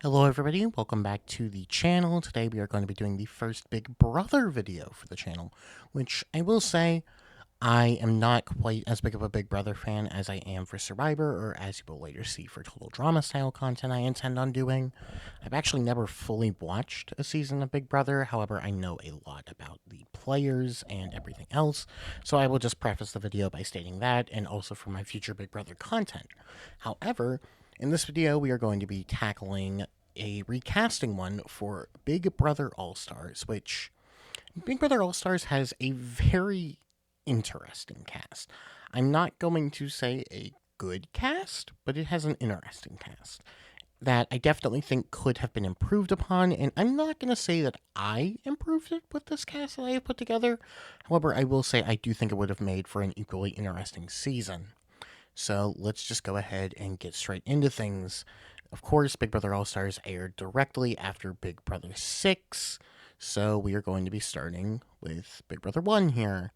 Hello everybody, welcome back to the channel. Today we are going to be doing the first Big Brother video for the channel, which I will say I am not quite as big of a Big Brother fan as I am for Survivor, or as you will later see for total drama style content I intend on doing. I've actually never fully watched a season of Big Brother, however I know a lot about the players and everything else, so I will just preface the video by stating that, and also for my future Big Brother content. However, in this video, we are going to be tackling a recasting one for Big Brother All Stars, which Big Brother All Stars has a very interesting cast. I'm not going to say a good cast, but it has an interesting cast that I definitely think could have been improved upon, and I'm not going to say that I improved it with this cast that I have put together. However, I will say I do think it would have made for an equally interesting season. So let's just go ahead and get straight into things. Of course, Big Brother All Stars aired directly after Big Brother 6, so we are going to be starting with Big Brother 1 here.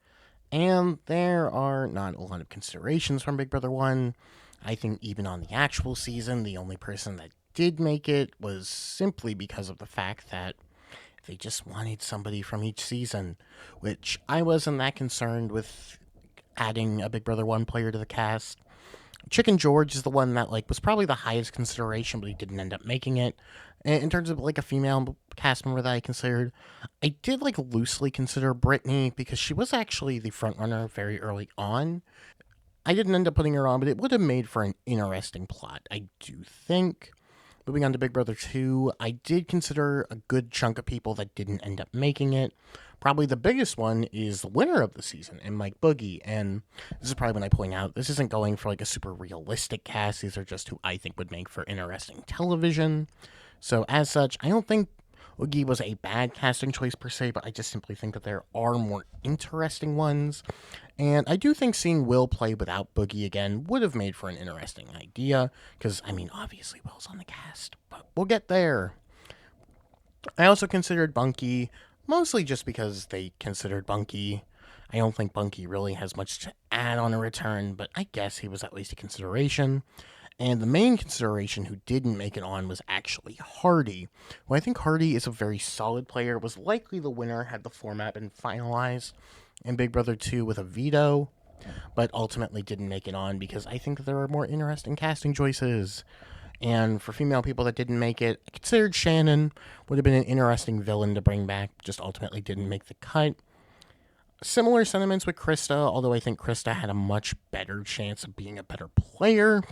And there are not a lot of considerations from Big Brother 1. I think even on the actual season, the only person that did make it was simply because of the fact that they just wanted somebody from each season, which I wasn't that concerned with adding a Big Brother 1 player to the cast. Chicken George is the one that was probably the highest consideration, but he didn't end up making it. In terms of a female cast member that I considered, I did loosely consider Brittany because she was actually the front runner very early on. I didn't end up putting her on, but it would have made for an interesting plot, I do think. Moving on to Big Brother 2, I did consider a good chunk of people that didn't end up making it. Probably the biggest one is the winner of the season, and Mike Boogie. And this is probably when I point out this isn't going for a super realistic cast. These are just who I think would make for interesting television. So as such, I don't think Oogie was a bad casting choice per se, but I just simply think that there are more interesting ones. And I do think seeing Will play without Boogie again would have made for an interesting idea, because, I mean, obviously Will's on the cast, but we'll get there. I also considered Bunky, mostly just because they considered Bunky. I don't think Bunky really has much to add on a return, but I guess he was at least a consideration. And the main consideration who didn't make it on was actually Hardy, who I think Hardy is a very solid player, was likely the winner had the format been finalized in Big Brother 2 with a veto, but ultimately didn't make it on because I think there are more interesting casting choices. And for female people that didn't make it, I considered Shannon would have been an interesting villain to bring back, just ultimately didn't make the cut. Similar sentiments with Krista, although I think Krista had a much better chance of being a better player.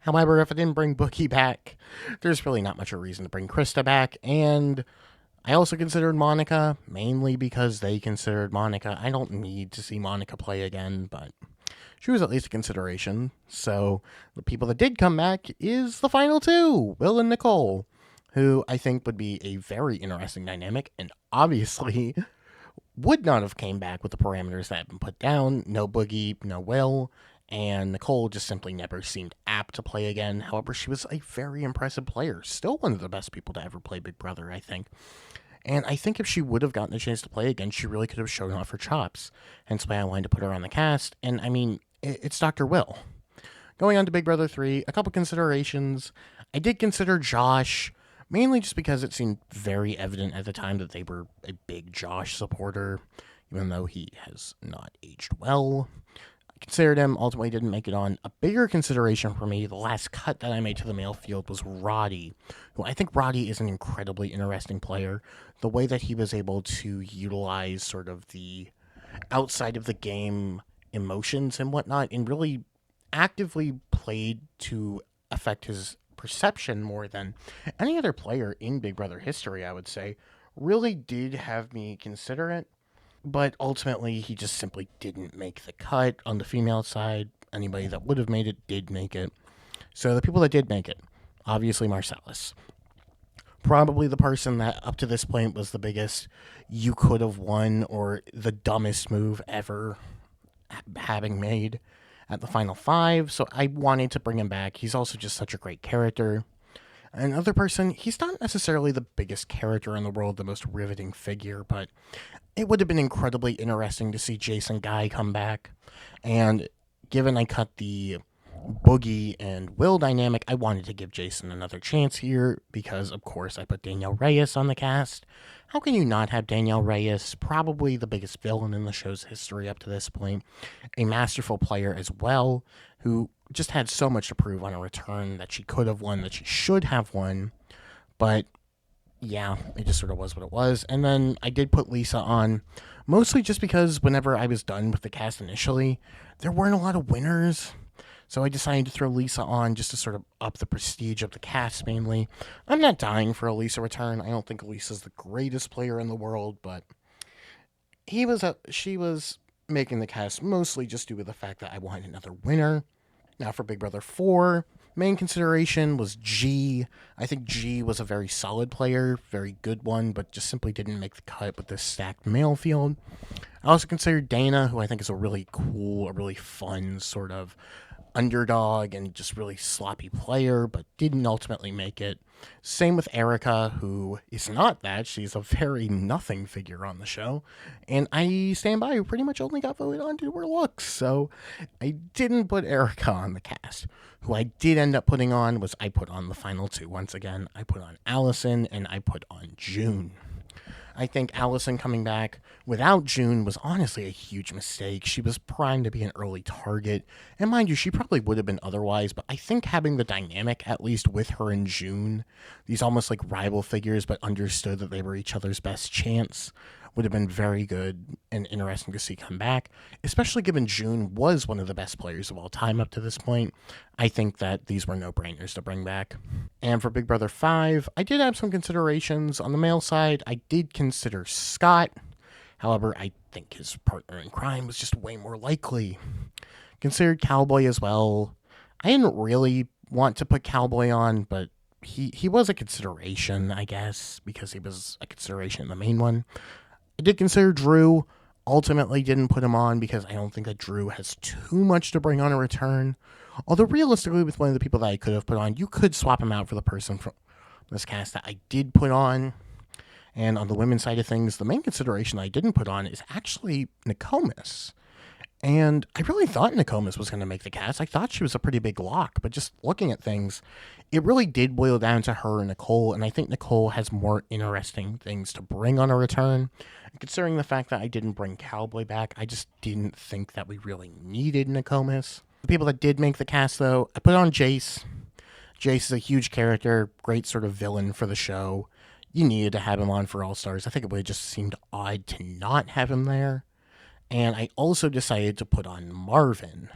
However, if I didn't bring Bookie back, there's really not much of a reason to bring Krista back. And I also considered Monica, mainly because they considered Monica. I don't need to see Monica play again, but she was at least a consideration. So the people that did come back is the final two, Will and Nicole, who I think would be a very interesting dynamic, and obviously would not have came back with the parameters that have been put down. No Boogie, no Will, and Nicole just simply never seemed apt to play again. However, she was a very impressive player, still one of the best people to ever play Big Brother, I think. And I think if she would have gotten a chance to play again, she really could have shown off her chops. Hence why I wanted to put her on the cast. And I mean, it's Dr. Will. Going on to Big Brother 3, a couple considerations. I did consider Josh, mainly just because it seemed very evident at the time that they were a big Josh supporter, even though he has not aged well. I considered him, ultimately didn't make it on. A bigger consideration for me, the last cut that I made to the male field, was Roddy, who I think Roddy is an incredibly interesting player. The way that he was able to utilize sort of the outside of the game emotions and whatnot, and really actively played to affect his perception more than any other player in Big Brother history, I would say, really did have me consider it. But ultimately, he just simply didn't make the cut on the female side. Anybody that would have made it did make it. So the people that did make it, obviously Marcellus. Probably the person that up to this point was the biggest you could have won or the dumbest move ever having made at the final five. So I wanted to bring him back. He's also just such a great character. Another person, he's not necessarily the biggest character in the world, the most riveting figure, but it would have been incredibly interesting to see Jason Guy come back. And given I cut the Boogie and Will dynamic, I wanted to give Jason another chance here because, of course, I put Danielle Reyes on the cast. How can you not have Danielle Reyes? Probably the biggest villain in the show's history up to this point. A masterful player as well, who just had so much to prove on a return that she could have won, that she should have won. But yeah, it just sort of was what it was. And then I did put Lisa on, mostly just because whenever I was done with the cast initially, there weren't a lot of winners. So I decided to throw Lisa on just to sort of up the prestige of the cast mainly. I'm not dying for a Lisa return. I don't think Lisa's the greatest player in the world, but she was making the cast mostly just due to the fact that I wanted another winner. Now for Big Brother 4, main consideration was G. I think G was a very solid player, very good one, but just simply didn't make the cut with this stacked male field. I also considered Dana, who I think is a really cool, a really fun sort of underdog and just really sloppy player, but didn't ultimately make it. Same with Erica, who is not that. She's a very nothing figure on the show. And I stand by, who pretty much only got voted on due to her looks. So I didn't put Erica on the cast. Who I did end up putting on was I put on the final two once again. I put on Allison and I put on June. I think Allison coming back without June was honestly a huge mistake. She was primed to be an early target. And mind you, she probably would have been otherwise, but I think having the dynamic, at least with her and June, these almost like rival figures, but understood that they were each other's best chance, would have been very good and interesting to see come back, especially given June was one of the best players of all time up to this point. I think that these were no-brainers to bring back. And for Big Brother 5, I did have some considerations. On the male side, I did consider Scott. However, I think his partner in crime was just way more likely. Considered Cowboy as well. I didn't really want to put Cowboy on, but he was a consideration, I guess, because he was a consideration in the main one. I did consider Drew. Ultimately didn't put him on because I don't think that Drew has too much to bring on a return. Although realistically, with one of the people that I could have put on, you could swap him out for the person from this cast that I did put on. And on the women's side of things, the main consideration I didn't put on is actually Nokomis. And I really thought Nokomis was going to make the cast. I thought she was a pretty big lock, but just looking at things, it really did boil down to her and Nicole, and I think Nicole has more interesting things to bring on a return. And considering the fact that I didn't bring Cowboy back, I just didn't think that we really needed Nokomis. The people that did make the cast, though, I put on Jace. Jace is a huge character, great sort of villain for the show. You needed to have him on for All Stars. I think it would have just seemed odd to not have him there. And I also decided to put on Marvin,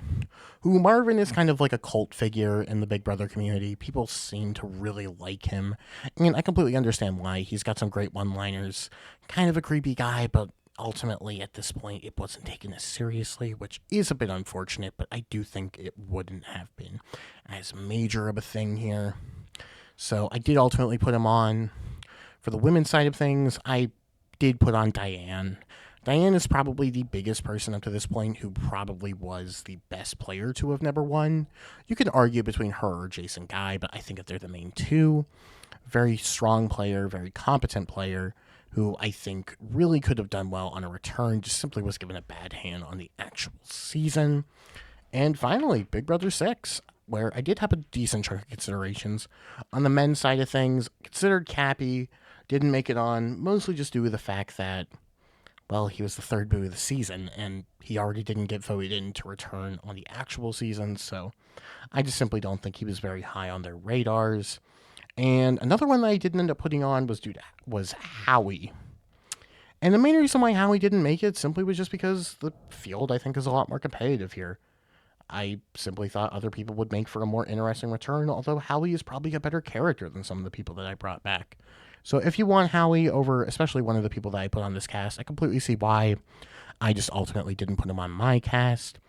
who Marvin is kind of like a cult figure in the Big Brother community. People seem to really like him. I mean, I completely understand why. He's got some great one-liners. Kind of a creepy guy, but ultimately at this point it wasn't taken as seriously, which is a bit unfortunate, but I do think it wouldn't have been as major of a thing here. So I did ultimately put him on. For the women's side of things, I did put on Diane. Diane is probably the biggest person up to this point who probably was the best player to have never won. You can argue between her or Jason Guy, but I think that they're the main two. Very strong player, very competent player, who I think really could have done well on a return, just simply was given a bad hand on the actual season. And finally, Big Brother 6, where I did have a decent chunk of considerations. On the men's side of things, considered Cappy, didn't make it on, mostly just due to the fact that, well, he was the third boo of the season, and he already didn't get voted in to return on the actual season, so I just simply don't think he was very high on their radars. And another one that I didn't end up putting on was Howie. And the main reason why Howie didn't make it simply was just because the field, I think, is a lot more competitive here. I simply thought other people would make for a more interesting return, although Howie is probably a better character than some of the people that I brought back. So if you want Howie over, especially one of the people that I put on this cast, I completely see why. I just ultimately didn't put him on my cast.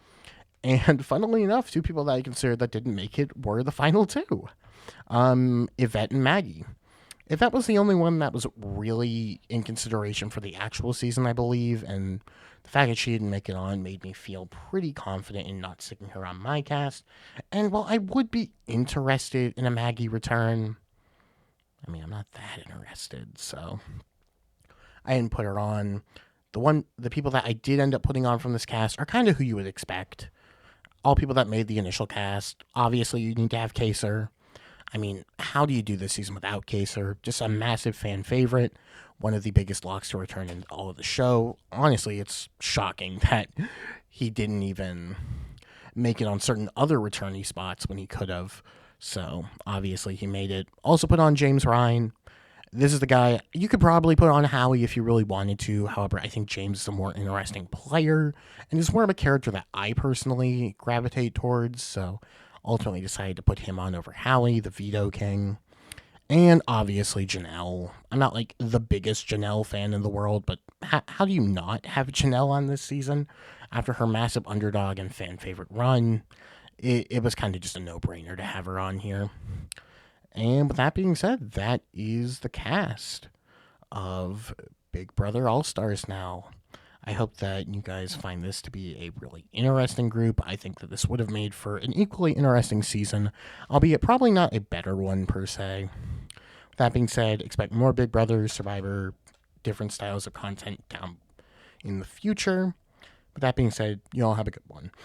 And funnily enough, two people that I considered that didn't make it were the final two. Yvette and Maggie. Yvette was the only one that was really in consideration for the actual season, I believe, and the fact that she didn't make it on made me feel pretty confident in not sticking her on my cast. And while I would be interested in a Maggie return, I mean, I'm not that interested, so I didn't put her on. The people that I did end up putting on from this cast are kind of who you would expect. all people that made the initial cast. Obviously, you need to have Kaser. I mean, how do you do this season without Kaser? Just a massive fan favorite, one of the biggest locks to return in all of the show. Honestly, it's shocking that he didn't even make it on certain other returnee spots when he could have. So obviously he made it. Also put on James Ryan. This is the guy you could probably put on Howie if you really wanted to. However, I think James is a more interesting player and is more of a character that I personally gravitate towards. So ultimately decided to put him on over Howie, the Veto King. And obviously Janelle. I'm not like the biggest Janelle fan in the world, but how do you not have Janelle on this season after her massive underdog and fan favorite run? It was kind of just a no brainer to have her on here. And with that being said, that is the cast of Big Brother All Stars now. I hope that you guys find this to be a really interesting group. I think that this would have made for an equally interesting season, albeit probably not a better one per se. That being said, expect more Big Brother, Survivor, different styles of content down in the future. With that being said, you all have a good one.